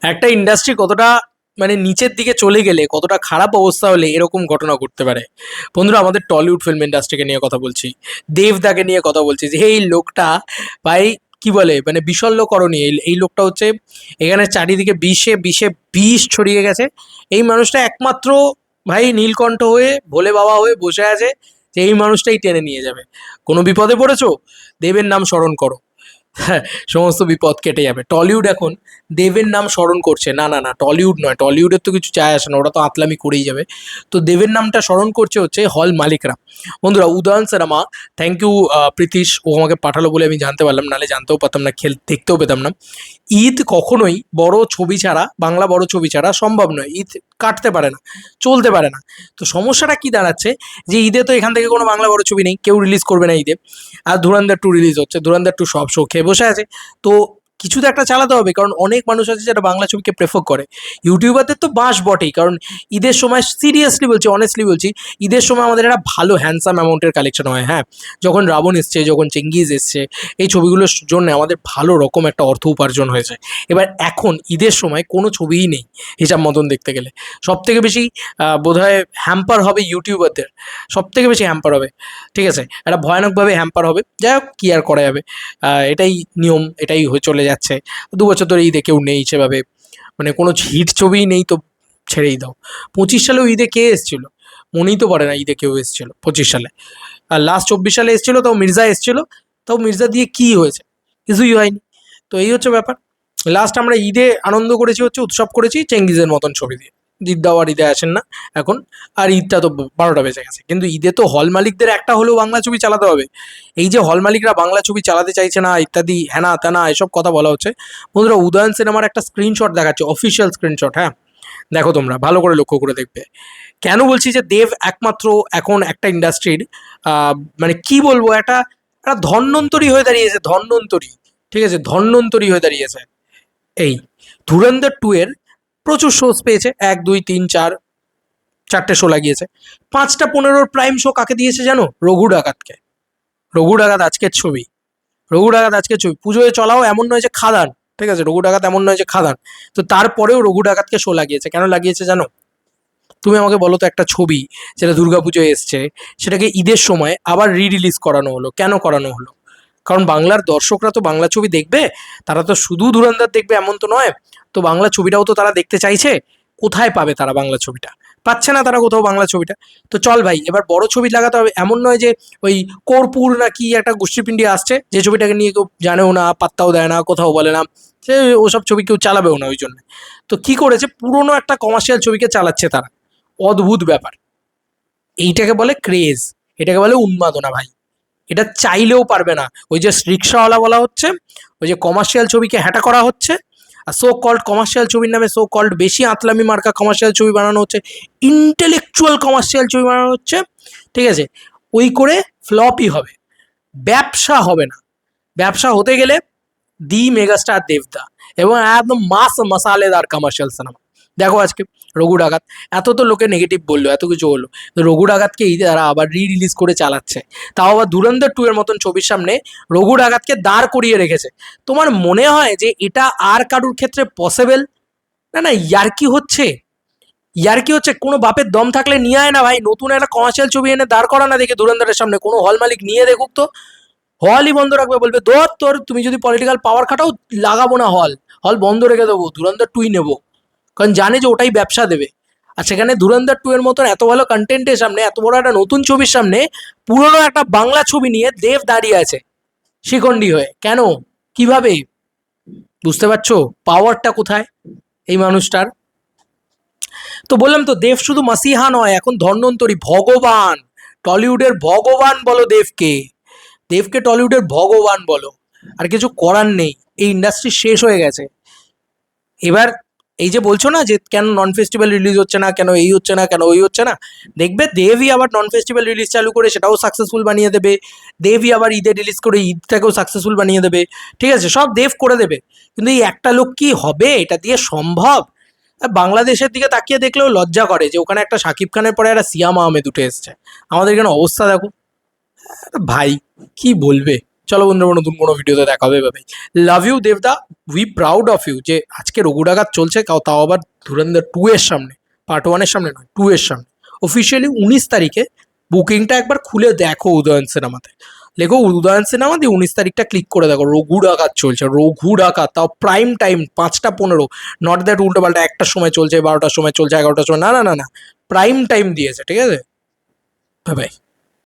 একটা ইন্ডাস্ট্রি কতটা মানে নিচের দিকে চলে গেলে কতটা খারাপ অবস্থা হলে এরকম ঘটনা ঘটতে পারে। বন্ধুরা, আমাদের টলিউড ফিল্ম ইন্ডাস্ট্রিকে নিয়ে কথা বলছি, দেবদাকে নিয়ে কথা বলছি, যে এই লোকটা ভাই কি বলে মানে বিষল্যকরণী। এই লোকটা হচ্ছে এখানে চারিদিকে বিষে বিষে বিষ ছড়িয়ে গেছে। এই মানুষটা একমাত্র ভাই নীলকণ্ঠ হয়ে ভোলে বাবা হয়ে বসে আছে, যে এই মানুষটাই টেনে নিয়ে যাবে। কোনো বিপদে পড়েছো, দেবের নাম স্মরণ করো, হ্যাঁ, সমস্ত বিপদ কেটে যাবে। টলিউড এখন দেবের নাম স্মরণ করছে, না না না, টলিউড নয়, টলিউডের তো কিছু চায় আসে না, ওরা তো আতলামি করেই যাবে। তো দেবের নামটা স্মরণ করছে হচ্ছে হল মালিকরা। বন্ধুরা, Udayan cinema, thank you Pritish, ও আমাকে পাঠালো বলে আমি জানতে পারলাম, নাহলে জানতেও পারতাম না, দেখতেও পেতাম না। ঈদ কখনোই বড় ছবি ছাড়া, বাংলা বড় ছবি ছাড়া সম্ভব নয়। ঈদ কাটতে পারে না, চলতে পারে না। তো সমস্যাটা কি দাঁড়াচ্ছে, যে ঈদে তো এখান থেকে কোনো বাংলা বড় ছবি নেই, কেউ রিলিজ করবে না ঈদে। আর ধুরন্ধর টু রিলিজ হচ্ছে, ধুরন্ধর টু সব শো খেয়ে বসে আছে। তো কিছু তো একটা চালাতে হবে, কারণ অনেক মানুষ আছে যারা বাংলা ছবিকে প্রেফার করে। ইউটিউবারদের তো বাঁশ বটেই, কারণ ঈদের সময় সিরিয়াসলি বলছি, অনেস্টলি বলছি, ঈদের সময় আমাদের একটা ভালো হ্যান্ডসাম অ্যামাউন্টের কালেকশন হয়। হ্যাঁ, যখন রাবণ এসছে, যখন চেঙ্গিজ এসছে, এই ছবিগুলোর জন্য আমাদের ভালো রকম একটা অর্থ উপার্জন হয়েছে। এবার এখন ঈদের সময় কোনো ছবিই নেই হিসাব মতন দেখতে গেলে। সব থেকে বেশি বোধহয় হ্যাম্পার হবে ইউটিউবারদের, সব থেকে বেশি হ্যাম্পার হবে। ঠিক আছে, একটা ভয়ানকভাবে হ্যাম্পার হবে। যাই হোক, কী আর করা যাবে, এটাই নিয়ম, এটাই হয়ে চলে যাচ্ছে। 2 বছর ধরে ঈদে কেউ নেই সেভাবে, মানে কোনো হিট ছবিই নেই, তো ছেড়েই দাও। 25 সালেও ঈদে কে এসেছিল, মনেই তো পড়ে না ঈদে কেউ এসেছিল 25 সালে। আর লাস্ট 24 সালে এসেছিল, তাও মির্জা এসেছিল, তাও মির্জা দিয়ে কী হয়েছে, কিছুই হয়নি। তো এই হচ্ছে ব্যাপার। লাস্ট আমরা ঈদে আনন্দ করেছি হচ্ছে, উৎসব করেছি চেঙ্গিজের মতন ছবি দিয়ে। ঈদদাও আর ঈদে আসেন না এখন, আর ঈদটা তো 12টা বেজে গেছে। কিন্তু ঈদে তো হল মালিকদের একটা হলেও বাংলা ছবি চালাতে হবে। এই যে হল মালিকরা বাংলা ছবি চালাতে চাইছে না ইত্যাদি হ্যানা ত্যানা এসব কথা বলা হচ্ছে। বন্ধুরা, উদয়ন সিনেমার একটা স্ক্রিনশট দেখাচ্ছে, অফিসিয়াল স্ক্রিনশট, হ্যাঁ, দেখো তোমরা ভালো করে লক্ষ্য করে দেখবে। কেন বলছি যে দেব একমাত্র এখন একটা ইন্ডাস্ট্রির মানে কি বলবো, একটা একটা ধন্বন্তরী হয়ে দাঁড়িয়েছে, ধন্বন্তরী। ঠিক আছে, ধন্বন্তরী হয়ে দাঁড়িয়েছে। এই ধুরন্ধর 2 এর প্রচুর শোজ পেয়েছে, 1, 2, 3, 4, 4টে শো লাগিয়েছে। 5টা 15 প্রাইম শো কাকে দিয়েছে জানো? রঘু ডাকাতকে। রঘু ডাকাত আজকের ছবি, রঘু ডাকাত আজকের ছবি পুজোয় চলাও, এমন নয় যে খাদান। ঠিক আছে, রঘু ডাকাত এমন নয় যে খাদান। তো তারপরেও রঘু ডাকাতকে শো লাগিয়েছে। কেন লাগিয়েছে জানো? তুমি আমাকে বলো তো, একটা ছবি যেটা দুর্গাপুজোয় এসছে, সেটাকে ঈদের সময় আবার রিলিজ করানো হলো, কেন করানো হলো? কারণ বাংলার দর্শকরা তো বাংলা ছবি দেখবে, তারা তো শুধু ধুরন্ধর দেখবে এমন তো নয়। তো বাংলা ছবিটাও তো তারা দেখতে চাইছে। কোথায় পাবে তারা বাংলা ছবিটা? পাচ্ছে না তারা কোথাও বাংলা ছবিটা। তো চল ভাই, এবার বড় ছবি লাগাতে হবে। এমন নয় যে ওই কর্পূর না কি একটা গোষ্ঠীপিণ্ডি আসছে, যে ছবিটাকে নিয়ে কেউ জানেও না, পাত্তাও দেয় না, কোথাও বলে না, সে ওসব ছবি কেউ চালাবেও না ওই জন্য। তো কি করেছে, পুরোনো একটা কমার্শিয়াল ছবিকে চালাচ্ছে তারা। অদ্ভুত ব্যাপার। এইটাকে বলে ক্রেজ, এটাকে বলে উন্মাদনা ভাই। এটা চাইলেও পারবে না। ওই যে রিক্সাওয়ালা বলা হচ্ছে, ওই যে কমার্শিয়াল ছবিকে হ্যাটা করা হচ্ছে, আর সো কল্ড কমার্শিয়াল ছবির নামে সো কল্ড বেশি আতলামি মার্কা কমার্শিয়াল ছবি বানানো হচ্ছে, ইন্টেলেকচুয়াল কমার্শিয়াল ছবি বানানো হচ্ছে। ঠিক আছে, ওই করে ফ্লপই হবে, ব্যবসা হবে না। ব্যবসা হতে গেলে দি মেগাস্টার দেবদা এবং একদম মাস মশালেদার কমার্শিয়াল সিনেমা। দেখো আজকে রঘু ডাকাত, এত তো লোকে নেগেটিভ বললো, এত কিছু হলো, রঘু ডাকাতকে এই তারা আবার রিলিজ করে চালাচ্ছে, তাও আবার ধুরন্ধর 2 এর মতন ছবির সামনে রঘু ডাকাতকে দাঁড় করিয়ে রেখেছে। তোমার মনে হয় যে এটা আর কারুর ক্ষেত্রে পসিবল? না না, ইয়ার্কি হচ্ছে, ইয়ার্কি হচ্ছে। কোনো বাপের দম থাকলে নিয়ে আয় না ভাই, নতুন একটা কমার্শিয়াল ছবি এনে দাঁড় করা না, দেখে ধুরন্ধরের সামনে কোনো হল মালিক নিয়ে দেখুক তো। হলই বন্ধ রাখবে, বলবে দোর তোর, তুমি যদি পলিটিক্যাল পাওয়ার খাটাও, লাগাবো না হল, হল বন্ধ রেখে দেবো, ধুরন্ধর 2 নেবো। কারণ জানে যে ওটাই ব্যবসা দেবে। আর সেখানে ধুরন্ধর 2 এর মতন এত ভালো কন্টেন্টের সামনে, এত বড় একটা নতুন ছবির সামনে, পুরনো একটা বাংলা ছবি নিয়ে দেব দাঁড়িয়ে আছে শিখণ্ডী হয়ে। কেন, কিভাবে? বুঝতে পারছো পাওয়ারটা কোথায় এই মানুষটার? তো বললাম তো, দেব শুধু মাসিহা নয়, এখন ধন্বন্তরী, ভগবান, টলিউডের ভগবান বলো দেবকে। দেবকে টলিউডের ভগবান বলো। আর কিছু করার নেই, এই ইন্ডাস্ট্রি শেষ হয়ে গেছে। এবার এই যে বলছো না যে কেন নন ফেস্টিভ্যাল রিলিজ হচ্ছে না, কেন এই হচ্ছে না, কেন ওই হচ্ছে না, দেখবে দেবই আবার নন ফেস্টিভ্যাল রিলিজ চালু করে সেটাও সাকসেসফুল বানিয়ে দেবে। দেবই আবার ঈদে রিলিজ করে ঈদটাকেও সাকসেসফুল বানিয়ে দেবে। ঠিক আছে, সব দেব করে দেবে। কিন্তু এই একটা লোক কি হবে, এটা দিয়ে সম্ভব? বাংলাদেশের দিকে তাকিয়ে দেখলেও লজ্জা করে যে ওখানে একটা শাকিব খানের পরে একটা সিয়াম আহমেদ উঠে এসছে। আমাদের এখানে অবস্থা দেখো ভাই, কি বলবে। চলো বন্ধুরা, নতুন কোনো ভিডিওতে দেখা হবে। ভাই লাভ ইউ দেবদা, উই প্রাউড অফ ইউ যে আজকে রঘু ডাকাত চলছে, তাও আবার ধুরন্ধর 2 এর সামনে, পার্ট 1 এর সামনে নয়, 2 এর সামনে। অফিসিয়ালি 19 তারিখে বুকিংটা একবার খুলে দেখো উদয়ন সিনেমাতে, লেখো উদয়ন সিনেমা দিয়ে 19 তারিখটা ক্লিক করে দেখো, রঘু ডাকাত চলছে, রঘু ডাকাত, তাও প্রাইম টাইম 5টা 15, নট দ্যাট উল্টো পাল্টা 1টার সময় চলছে, 12টার সময় চলছে, 11টার সময়, না না না না, প্রাইম টাইম দিয়েছে, ঠিক আছে? Bye bye.